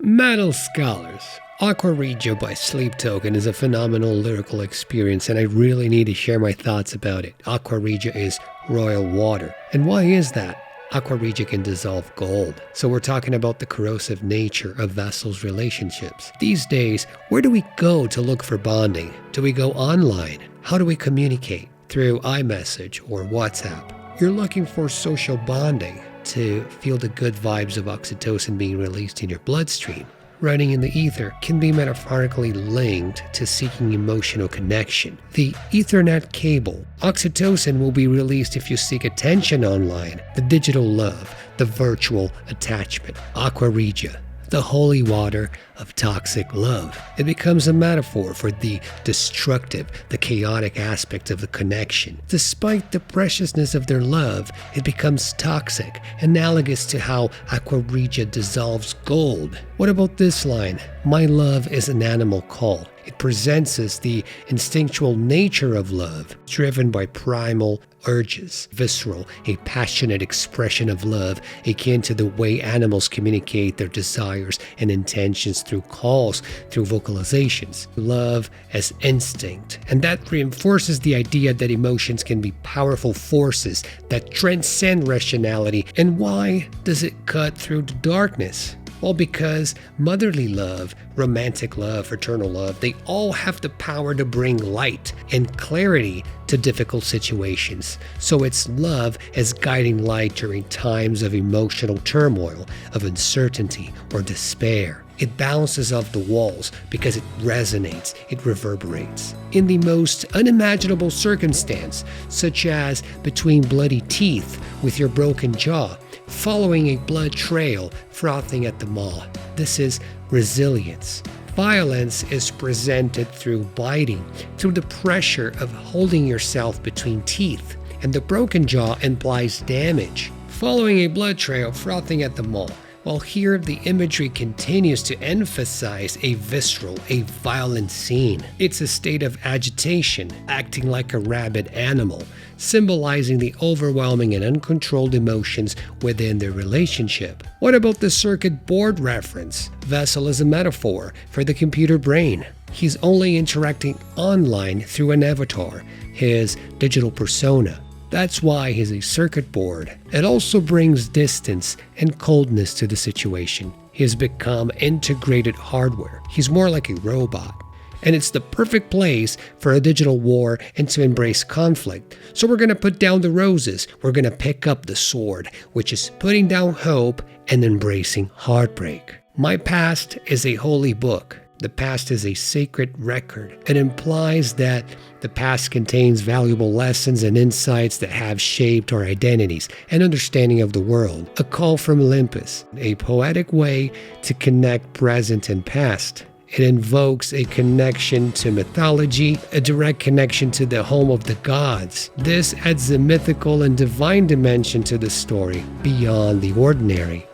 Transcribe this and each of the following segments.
Metal Scholars. Aqua Regia by Sleep Token is a phenomenal lyrical experience, and I really need to share my thoughts about it. Aqua Regia is royal water. And why is that? Aqua Regia can dissolve gold. So we're talking about the corrosive nature of vessels' relationships. These days, where do we go to look for bonding? Do we go online? How do we communicate? Through iMessage or WhatsApp. You're looking for social bonding to feel the good vibes of oxytocin being released in your bloodstream. Running in the ether can be metaphorically linked to seeking emotional connection. The Ethernet cable. Oxytocin will be released if you seek attention online. The digital love, the virtual attachment. Aqua Regia, the holy water of toxic love. It becomes a metaphor for the destructive, the chaotic aspect of the connection. Despite the preciousness of their love, it becomes toxic, analogous to how Aqua Regia dissolves gold. What about this line? My love is an animal call. It presents us the instinctual nature of love, driven by primal urges, visceral, a passionate expression of love akin to the way animals communicate their desires and intentions through calls, through vocalizations. Love as instinct. And that reinforces the idea that emotions can be powerful forces that transcend rationality. And why does it cut through the darkness? Well, because motherly love, romantic love, fraternal love, they all have the power to bring light and clarity to difficult situations. So it's love as guiding light during times of emotional turmoil, of uncertainty or despair. It bounces off the walls because it resonates, it reverberates. In the most unimaginable circumstance, such as between bloody teeth with your broken jaw, following a blood trail frothing at the maw. This is resilience. Violence is presented through biting, through the pressure of holding yourself between teeth, and the broken jaw implies damage. Following a blood trail frothing at the maw. While here the imagery continues to emphasize a visceral, a violent scene. It's a state of agitation, acting like a rabid animal, symbolizing the overwhelming and uncontrolled emotions within their relationship. What about the circuit board reference? Vessel is a metaphor for the computer brain. He's only interacting online through an avatar, his digital persona. That's why he's a circuit board. It also brings distance and coldness to the situation. He has become integrated hardware. He's more like a robot. And it's the perfect place for a digital war and to embrace conflict. So we're going to put down the roses. We're going to pick up the sword, which is putting down hope and embracing heartbreak. My past is a holy book. The past is a sacred record. It implies that the past contains valuable lessons and insights that have shaped our identities and understanding of the world. A call from Olympus, a poetic way to connect present and past. It invokes a connection to mythology, a direct connection to the home of the gods. This adds a mythical and divine dimension to the story beyond the ordinary.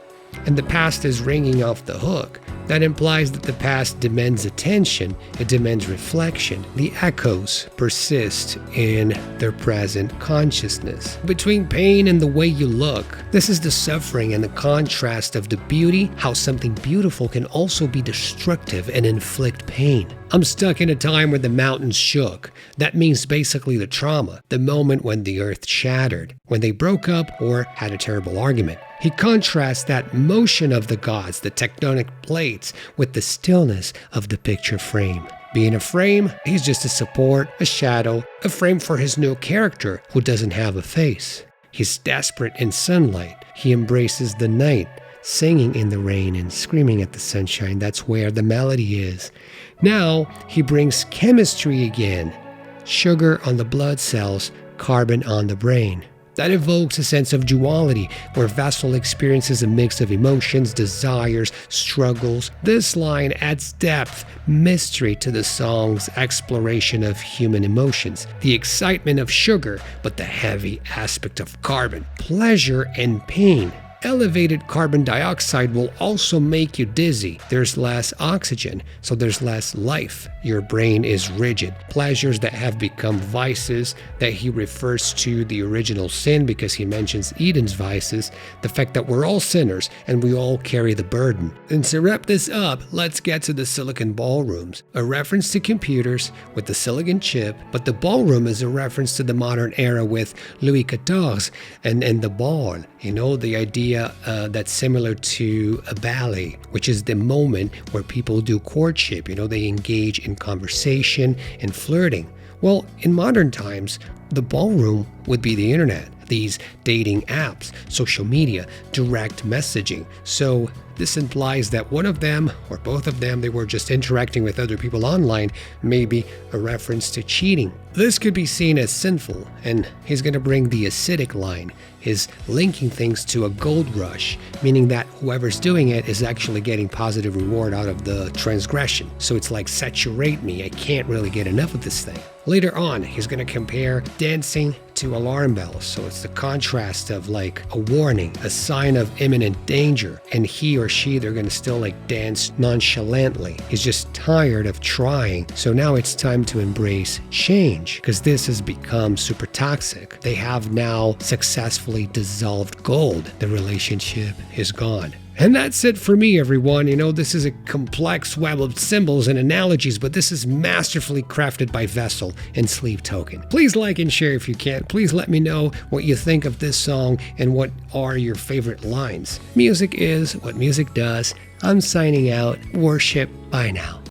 And the past is ringing off the hook. That implies that the past demands attention, it demands reflection. The echoes persist in their present consciousness. Between pain and the way you look, this is the suffering and the contrast of the beauty, how something beautiful can also be destructive and inflict pain. I'm stuck in a time where the mountains shook. That means basically the trauma, the moment when the earth shattered, when they broke up or had a terrible argument. He contrasts that motion of the gods, the tectonic plates, with the stillness of the picture frame. Being a frame, he's just a support, a shadow, a frame for his new character who doesn't have a face. He's desperate in sunlight. He embraces the night, singing in the rain and screaming at the sunshine. That's where the melody is. Now he brings chemistry again. Sugar on the blood cells, carbon on the brain. That evokes a sense of duality, where vessel experiences a mix of emotions, desires, struggles. This line adds depth, mystery to the song's exploration of human emotions. The excitement of sugar, but the heavy aspect of carbon. Pleasure and pain. elevated carbon dioxide will also make you dizzy. There's less oxygen, so there's less life. Your brain is rigid. Pleasures that have become vices, that he refers to the original sin because he mentions Eden's vices, the fact that we're all sinners and we all carry the burden. And to wrap this up, let's get to the silicon ballrooms, a reference to computers with the silicon chip, but the ballroom is a reference to the modern era with Louis XIV and the ball, the idea that's similar to a ballet, which is the moment where people do courtship, they engage in conversation and flirting. Well, in modern times, the ballroom would be the internet, these dating apps, social media, direct messaging. So this implies that one of them or both of them, they were just interacting with other people online, maybe a reference to cheating. This could be seen as sinful, and he's going to bring the acidic line, his linking things to a gold rush, meaning that whoever's doing it is actually getting positive reward out of the transgression. So it's like, saturate me, I can't really get enough of this thing. Later on, he's going to compare dancing to alarm bells. So it's the contrast of like a warning, a sign of imminent danger, and he or she, they're going to still like dance nonchalantly. He's just tired of trying. So now it's time to embrace change, because this has become super toxic. They have now successfully dissolved gold. The relationship is gone. And that's it for me, everyone. This is a complex web of symbols and analogies, but this is masterfully crafted by Vessel and Sleep Token. Please like and share if you can. Please let me know what you think of this song and what are your favorite lines. Music is what music does. I'm signing out. Worship. Bye now.